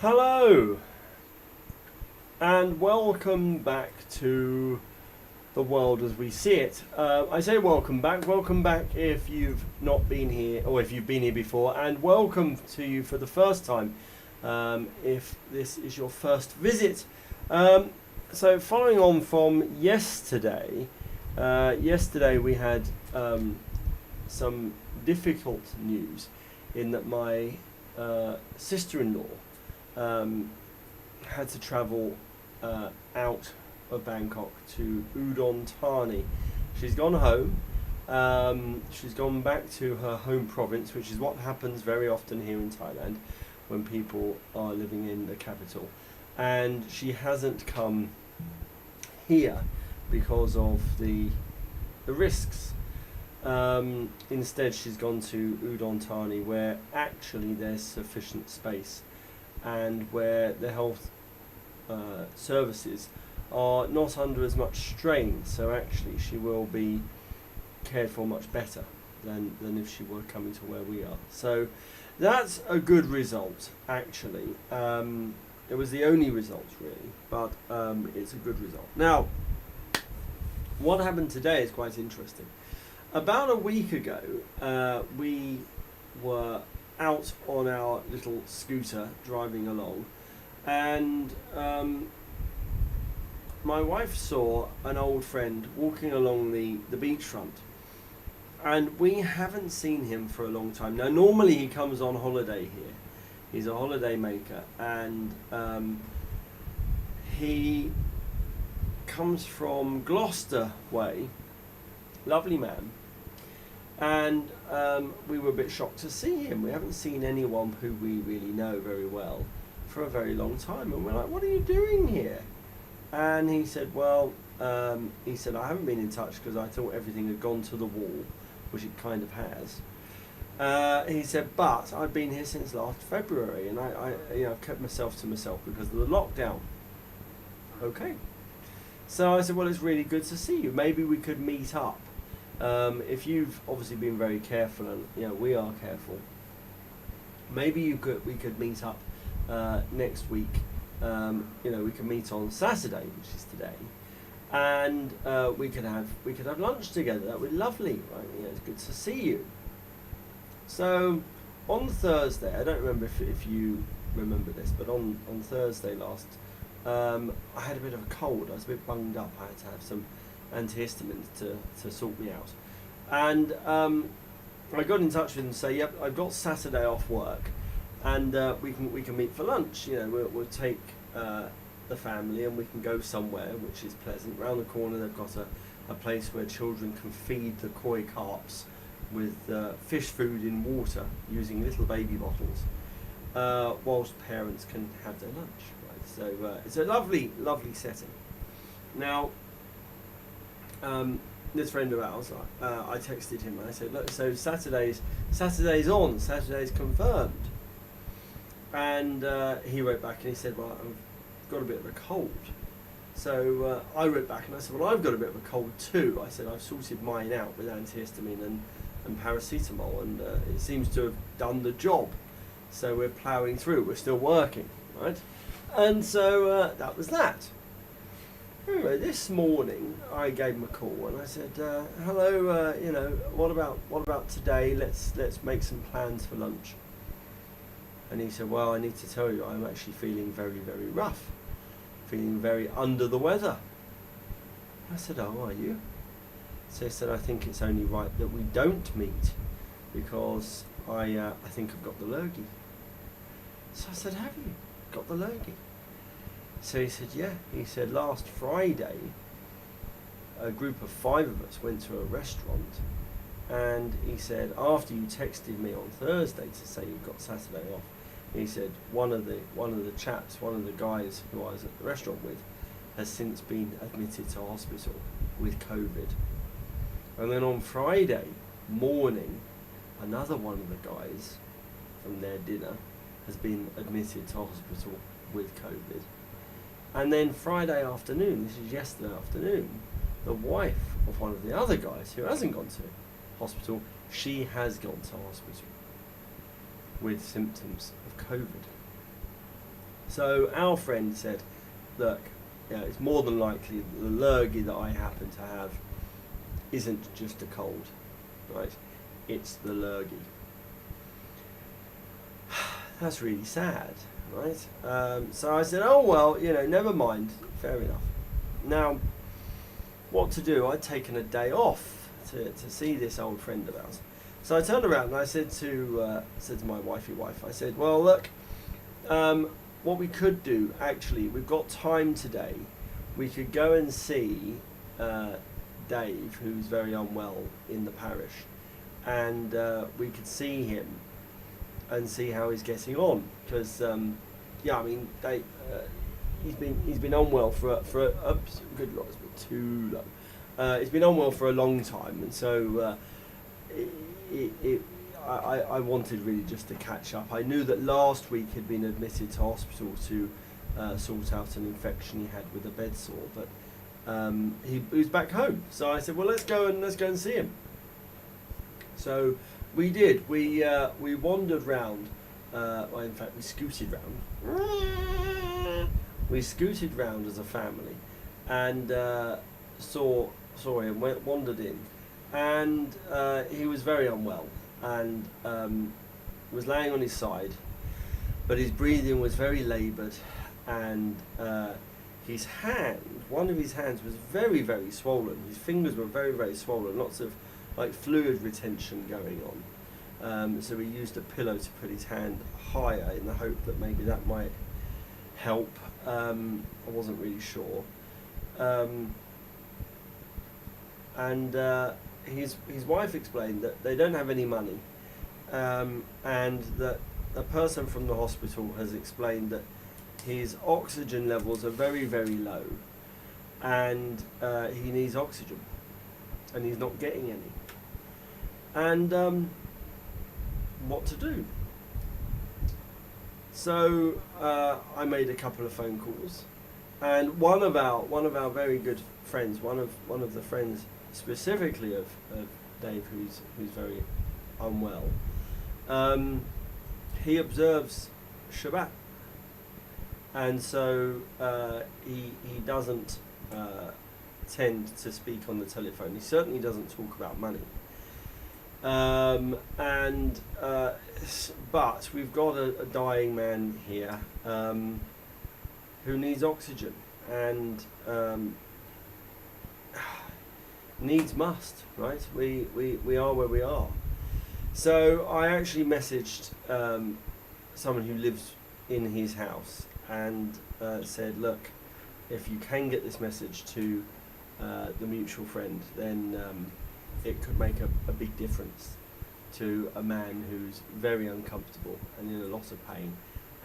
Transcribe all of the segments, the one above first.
Hello, and welcome back to the world as we see it. I say welcome back. Welcome back if you've not been here, or if you've been here before, and welcome to you for the first time, if this is your first visit. So following on from yesterday, yesterday we had some difficult news in that my sister-in-law had to travel out of Bangkok to Udon Thani. She's gone home. She's gone back to her home province, which is what happens very often here in Thailand when people are living in the capital. And she hasn't come here because of the risks. Instead, she's gone to Udon Thani, where actually there's sufficient space and where the health services are not under as much strain. So actually she will be cared for much better than if she were coming to where we are. So that's a good result, actually. It was the only result, really, but it's a good result. Now, what happened today is quite interesting. About a week ago, we were out on our little scooter driving along, and my wife saw an old friend walking along the beachfront, and we haven't seen him for a long time. Now, normally he comes on holiday here. He's a holiday maker, and he comes from Gloucester way. Lovely man. And we were a bit shocked to see him. We haven't seen anyone who we really know very well for a very long time. And we're like, what are you doing here? And he said, well, I haven't been in touch because I thought everything had gone to the wall, which it kind of has. He said, but I've been here since last February, and I've kept myself to myself because of the lockdown. Okay. So I said, well, it's really good to see you. Maybe we could meet up. If you've obviously been very careful, and we are careful, maybe we could meet up next week. We can meet on Saturday, which is today, and we could have lunch together. That would be lovely, right? It's good to see you. So on Thursday, I don't remember if you remember this, but on Thursday last, I had a bit of a cold. I was a bit bunged up. I had to have some antihistamines to sort me out, and I got in touch with him and say, yep, I've got Saturday off work, and we can meet for lunch. We'll take the family and we can go somewhere which is pleasant. Round the corner they've got a place where children can feed the koi carps with fish food in water using little baby bottles, whilst parents can have their lunch. Right, so it's a lovely setting. Now, this friend of ours, I texted him and I said, look, so Saturday's on, Saturday's confirmed. And he wrote back and he said, well, I've got a bit of a cold. So I wrote back and I said, well, I've got a bit of a cold too. I said, I've sorted mine out with antihistamine and paracetamol, and it seems to have done the job. So we're ploughing through, we're still working, right? And so that was that. Anyway, this morning I gave him a call and I said, "Hello, what about today? Let's make some plans for lunch." And he said, "Well, I need to tell you, I'm actually feeling very, very rough, feeling very under the weather." I said, "Oh, are you?" So he said, "I think it's only right that we don't meet because I think I've got the lurgy." So I said, "Have you got the lurgy?" So he said, yeah. He said, last Friday, a group of 5 of us went to a restaurant, and he said, after you texted me on Thursday to say you got Saturday off, he said, one of the guys who I was at the restaurant with has since been admitted to hospital with COVID. And then on Friday morning, another one of the guys from their dinner has been admitted to hospital with COVID. And then Friday afternoon, this is yesterday afternoon, the wife of one of the other guys who hasn't gone to hospital, she has gone to hospital with symptoms of COVID. So our friend said, look, it's more than likely that the lurgy that I happen to have isn't just a cold, right? It's the lurgy. That's really sad, right? So I said, oh well, never mind, fair enough. Now, what to do? I'd taken a day off to see this old friend of ours. So I turned around and I said to my wifey wife, I said, well look, what we could do, actually, we've got time today. We could go and see Dave, who's very unwell in the parish, and we could see him and see how he's getting on. Because, he's been unwell for good Lord, it's been too long. He's been unwell for a long time, and so I wanted really just to catch up. I knew that last week he'd been admitted to hospital to sort out an infection he had with a bed sore, but he was back home. So I said, well, let's go and see him. So we did. We wandered round. Well, in fact, we scooted round. We scooted round as a family, and saw him. Wandered in, and he was very unwell, and was laying on his side, but his breathing was very laboured, and his hand, one of his hands was very, very swollen. His fingers were very, very swollen, lots of fluid retention going on. So we used a pillow to put his hand higher in the hope that maybe that might help. I wasn't really sure. And his wife explained that they don't have any money, and that a person from the hospital has explained that his oxygen levels are very, very low, and he needs oxygen, and he's not getting any. And what to do? So I made a couple of phone calls, and one of our very good friends, one of the friends specifically of Dave, who's very unwell, he observes Shabbat, and so he doesn't tend to speak on the telephone. He certainly doesn't talk about money. But we've got a dying man here who needs oxygen, and needs must, right? We are where we are. So I actually messaged someone who lives in his house and said, look, if you can get this message to the mutual friend, then it could make a big difference to a man who's very uncomfortable and in a lot of pain,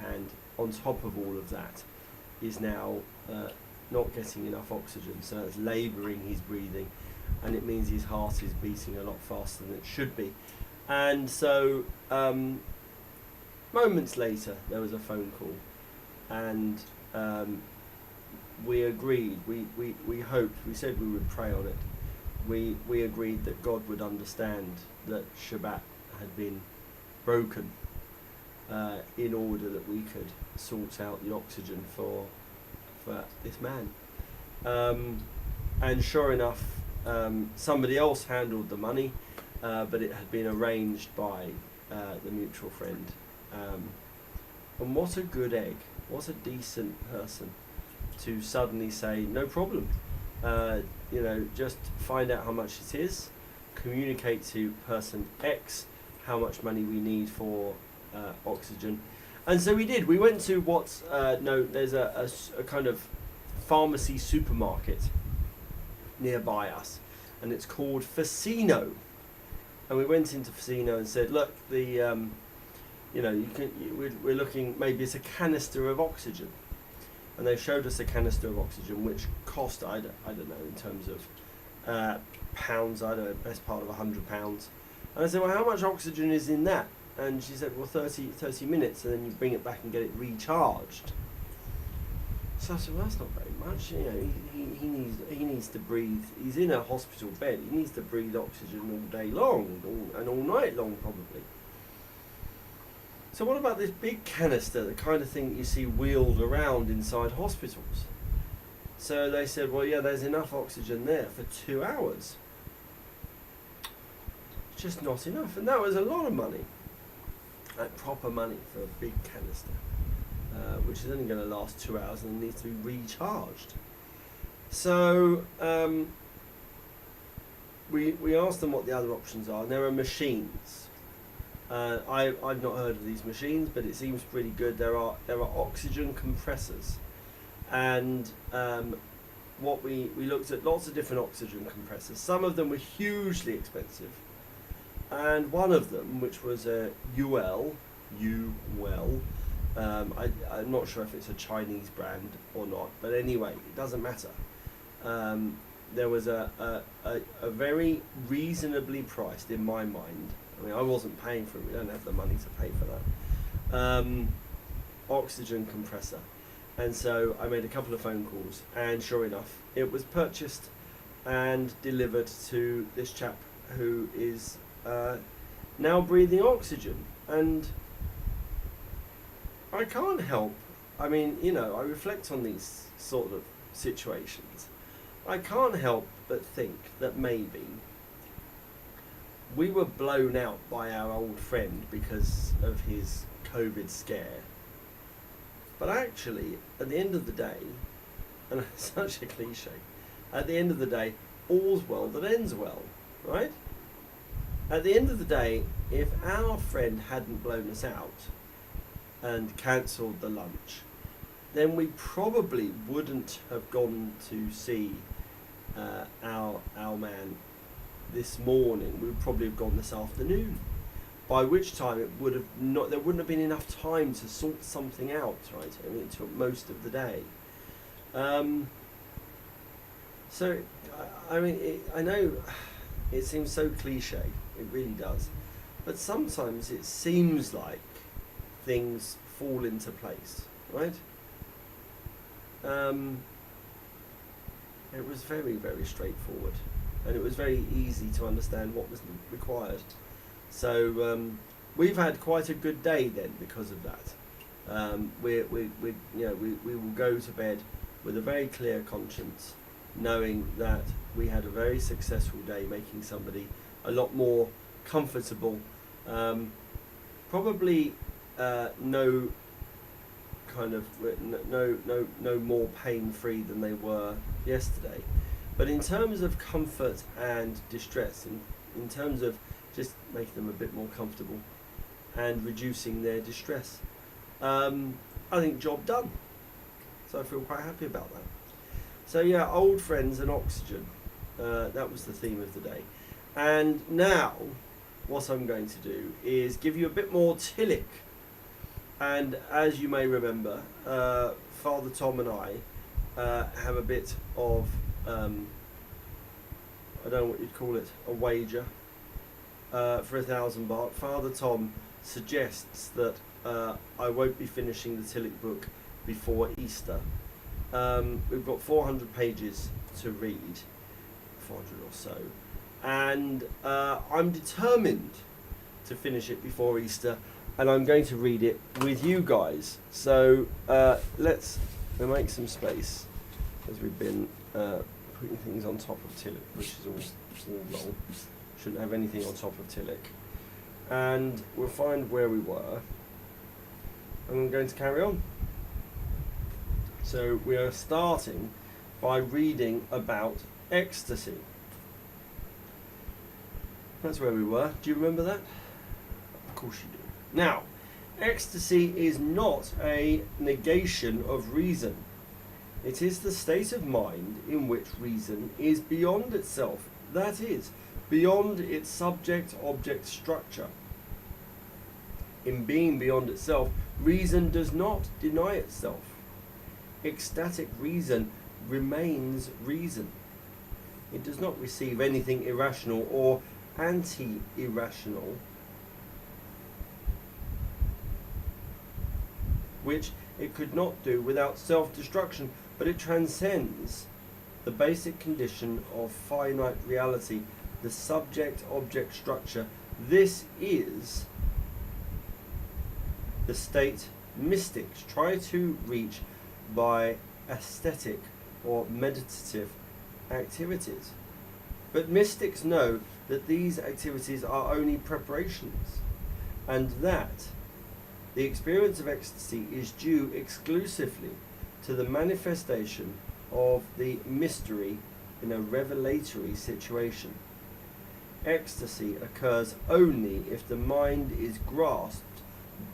and on top of all of that is now not getting enough oxygen, so it's labouring his breathing, and it means his heart is beating a lot faster than it should be. And so moments later there was a phone call, and we agreed, we hoped, we said we would pray on it. We agreed that God would understand that Shabbat had been broken in order that we could sort out the oxygen for this man. And sure enough, somebody else handled the money, but it had been arranged by the mutual friend. And what a good egg, what a decent person to suddenly say, no problem. Just find out how much it is, communicate to person X how much money we need for oxygen. And so we did. We went to there's a kind of pharmacy supermarket nearby us, and it's called Facino. And we went into Facino and said, look, we're looking, maybe it's a canister of oxygen. And they showed us a canister of oxygen, which cost, I don't know, in terms of pounds, I don't know, best part of £100. And I said, well, how much oxygen is in that? And she said, well, 30 minutes, and then you bring it back and get it recharged. So I said, well, that's not very much. He needs to breathe. He's in a hospital bed. He needs to breathe oxygen all day long, and all night long, probably. So what about this big canister, the kind of thing you see wheeled around inside hospitals? So they said, well, yeah, there's enough oxygen there for 2 hours. It's just not enough. And that was a lot of money, like proper money for a big canister, which is only going to last 2 hours and needs to be recharged. So we asked them what the other options are, and there are machines. I've not heard of these machines, but it seems pretty good. There are oxygen compressors, and what we looked at lots of different oxygen compressors. Some of them were hugely expensive, and one of them, which was a UL, I'm not sure if it's a Chinese brand or not, but anyway, it doesn't matter. There was a very reasonably priced, in my mind. I mean, I wasn't paying for it. We don't have the money to pay for that. Oxygen compressor. And so I made a couple of phone calls, and sure enough, it was purchased and delivered to this chap who is now breathing oxygen. And I can't help, I mean, you know, I reflect on these sort of situations. I can't help but think that maybe we were blown out by our old friend because of his COVID scare. But actually, at the end of the day, and it's such a cliche, at the end of the day, all's well that ends well, right? At the end of the day, if our friend hadn't blown us out and cancelled the lunch, then we probably wouldn't have gone to see our man this morning. We would probably have gone this afternoon, by which time it would have not, there wouldn't have been enough time to sort something out, right? I mean, it took most of the day. So I mean, I know it seems so cliche, it really does, but sometimes it seems like things fall into place, right? It was very, very straightforward, and it was very easy to understand what was required. So we've had quite a good day then because of that. We will go to bed with a very clear conscience, knowing that we had a very successful day, making somebody a lot more comfortable. Probably no more pain-free than they were yesterday. But in terms of comfort and distress, in terms of just making them a bit more comfortable and reducing their distress, I think job done. So I feel quite happy about that. So yeah, old friends and oxygen. That was the theme of the day. And now, what I'm going to do is give you a bit more Tillich. And as you may remember, Father Tom and I have a bit of, I don't know what you'd call it, a wager for 1,000 baht. Father Tom suggests that I won't be finishing the Tillich book before Easter. We've got 400 pages to read, 400 or so, and I'm determined to finish it before Easter, and I'm going to read it with you guys. So let's make some space, as we've been putting things on top of Tillich, which is all wrong. Shouldn't have anything on top of Tillich. And we'll find where we were, and I'm going to carry on. So we are starting by reading about ecstasy. That's where we were. Do you remember that? Of course you do. Now, ecstasy is not a negation of reason. It is the state of mind in which reason is beyond itself, that is, beyond its subject-object structure. In being beyond itself, reason does not deny itself. Ecstatic reason remains reason. It does not receive anything irrational or anti-irrational, which it could not do without self-destruction, but it transcends the basic condition of finite reality, the subject-object structure. This is the state mystics try to reach by aesthetic or meditative activities. But mystics know that these activities are only preparations, and that the experience of ecstasy is due exclusively to the manifestation of the mystery in a revelatory situation. Ecstasy occurs only if the mind is grasped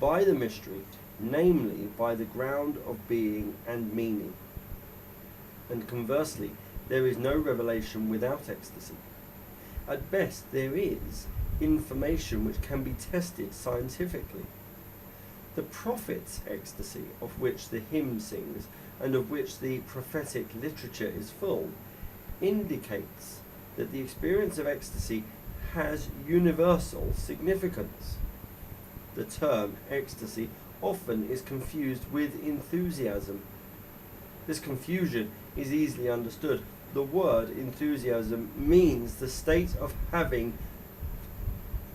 by the mystery, namely by the ground of being and meaning. And conversely, there is no revelation without ecstasy. At best, there is information which can be tested scientifically. The prophet's ecstasy, of which the hymn sings and of which the prophetic literature is full, indicates that the experience of ecstasy has universal significance. The term ecstasy often is confused with enthusiasm. This confusion is easily understood. The word enthusiasm means the state of having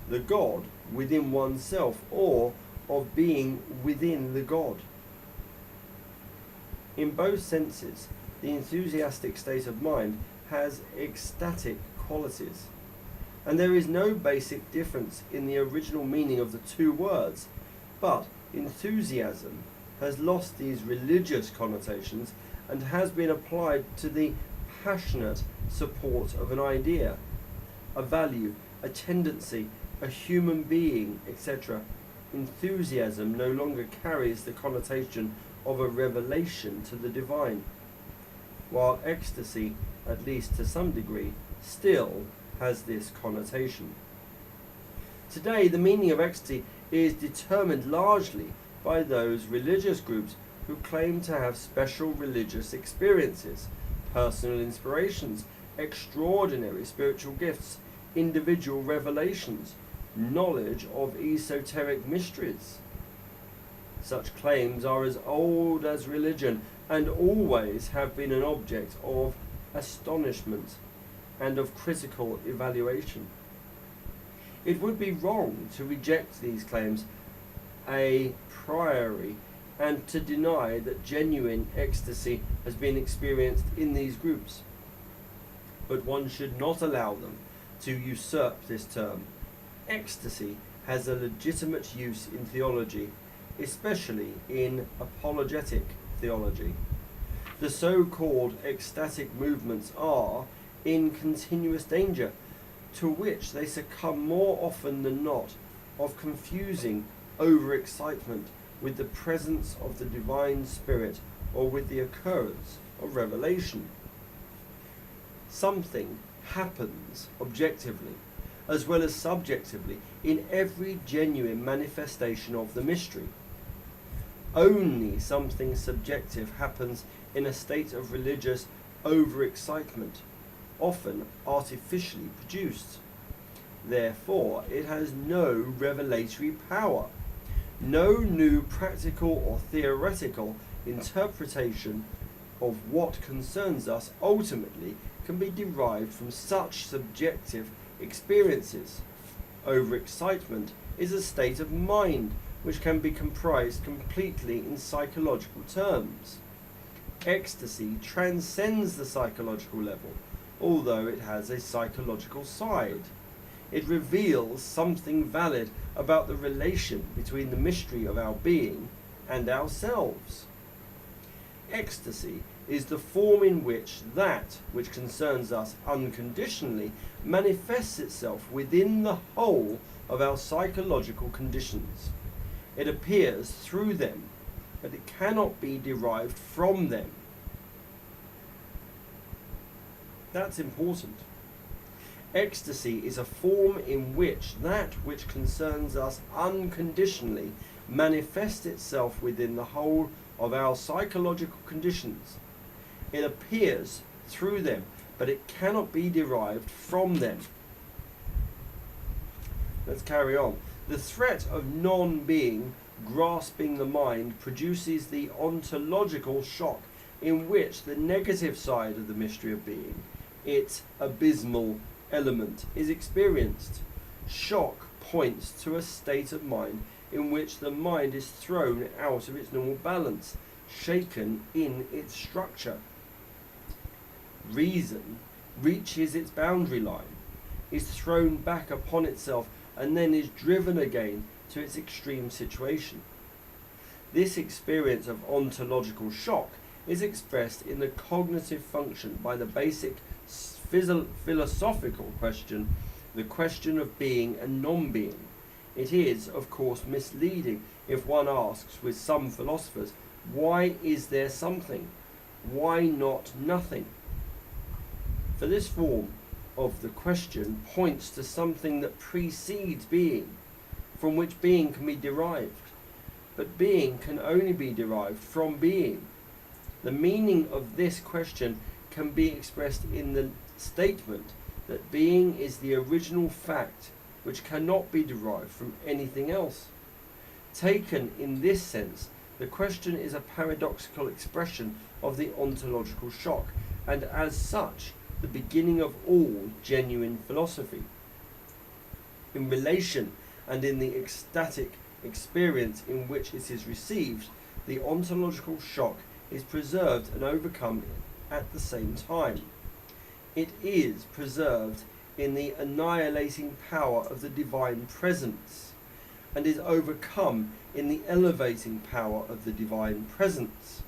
the God within oneself, or of being within the God. In both senses, the enthusiastic state of mind has ecstatic qualities, and there is no basic difference in the original meaning of the two words, but enthusiasm has lost these religious connotations and has been applied to the passionate support of an idea, a value, a tendency, a human being, etc. Enthusiasm no longer carries the connotation of a revelation to the divine, while ecstasy, at least to some degree, still has this connotation. Today, the meaning of ecstasy is determined largely by those religious groups who claim to have special religious experiences, personal inspirations, extraordinary spiritual gifts, individual revelations, knowledge of esoteric mysteries. Such claims are as old as religion and always have been an object of astonishment and of critical evaluation. It would be wrong to reject these claims a priori and to deny that genuine ecstasy has been experienced in these groups. But one should not allow them to usurp this term. Ecstasy has a legitimate use in theology, especially in apologetic theology. The so-called ecstatic movements are in continuous danger, to which they succumb more often than not, of confusing overexcitement with the presence of the divine spirit or with the occurrence of revelation. Something happens objectively as well as subjectively in every genuine manifestation of the mystery. Only something subjective happens in a state of religious overexcitement, often artificially produced. Therefore, it has no revelatory power. No new practical or theoretical interpretation of what concerns us ultimately can be derived from such subjective experiences. Overexcitement is a state of mind which can be comprised completely in psychological terms. Ecstasy transcends the psychological level, although it has a psychological side. It reveals something valid about the relation between the mystery of our being and ourselves. Ecstasy is the form in which that which concerns us unconditionally manifests itself within the whole of our psychological conditions. It appears through them, but it cannot be derived from them. That's important. Ecstasy is a form in which that which concerns us unconditionally manifests itself within the whole of our psychological conditions. It appears through them, but it cannot be derived from them. Let's carry on. The threat of non-being grasping the mind produces the ontological shock in which the negative side of the mystery of being, its abysmal element, is experienced. Shock points to a state of mind in which the mind is thrown out of its normal balance, shaken in its structure. Reason reaches its boundary line, is thrown back upon itself, and then is driven again to its extreme situation. This experience of ontological shock is expressed in the cognitive function by the basic philosophical question, the question of being and non-being. It is, of course, misleading if one asks with some philosophers, why is there something? Why not nothing? For this form of the question points to something that precedes being, from which being can be derived. But being can only be derived from being. The meaning of this question can be expressed in the statement that being is the original fact which cannot be derived from anything else. Taken in this sense, the question is a paradoxical expression of the ontological shock, and as such, the beginning of all genuine philosophy. In relation and in the ecstatic experience in which it is received, the ontological shock is preserved and overcome at the same time. It is preserved in the annihilating power of the divine presence, and is overcome in the elevating power of the divine presence.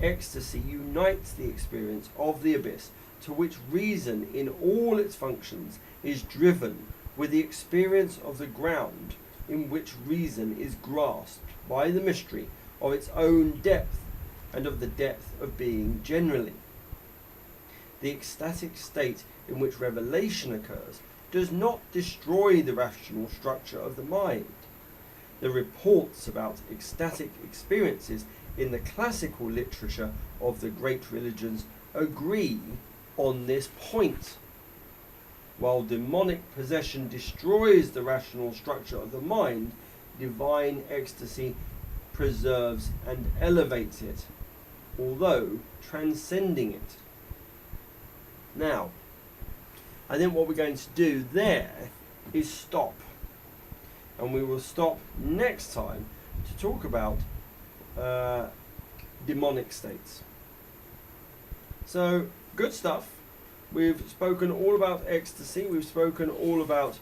Ecstasy unites the experience of the abyss, to which reason in all its functions is driven, with the experience of the ground, in which reason is grasped by the mystery of its own depth and of the depth of being generally. The ecstatic state in which revelation occurs does not destroy the rational structure of the mind. The reports about ecstatic experiences in the classical literature of the great religions agree on this point. While demonic possession destroys the rational structure of the mind, divine ecstasy preserves and elevates it, although transcending it. Now, I think what we're going to do there is stop. And we will stop next time to talk about demonic states. So, good stuff. We've spoken all about ecstasy. We've spoken all about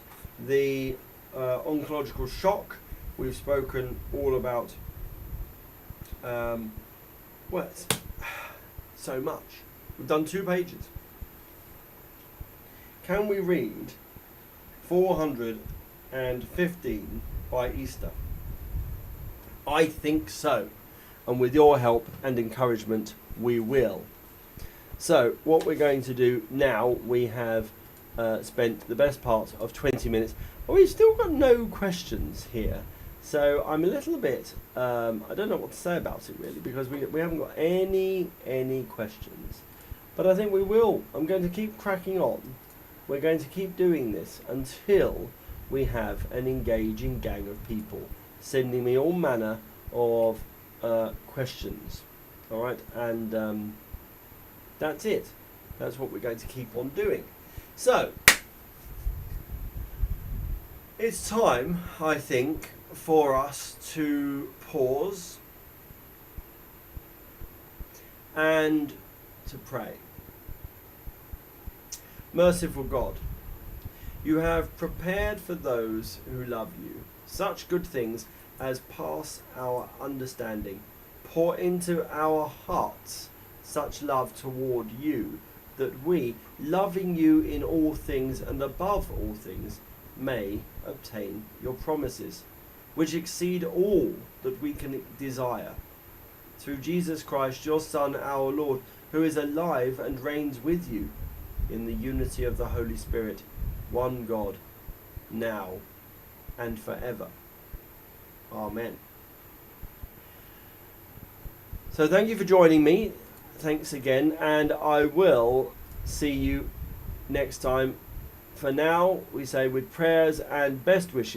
the oncological shock. We've spoken all about so much. We've done 2 pages. Can we read 415 by Easter? I think so. And with your help and encouragement, we will. So, what we're going to do now, we have spent the best part of 20 minutes. But we've still got no questions here. So, I'm a little bit, I don't know what to say about it really, because we haven't got any questions. But I think we will. I'm going to keep cracking on. We're going to keep doing this until we have an engaging gang of people sending me all manner of questions. Alright, and that's it. That's what we're going to keep on doing. So, it's time, I think, for us to pause and to pray. Merciful God, you have prepared for those who love you such good things as pass our understanding. Pour into our hearts such love toward you, that we, loving you in all things and above all things, may obtain your promises, which exceed all that we can desire. Through Jesus Christ, your Son, our Lord, who is alive and reigns with you in the unity of the Holy Spirit, one God, now and forever. Amen. So thank you for joining me. Thanks again, and I will see you next time. For now, we say with prayers and best wishes,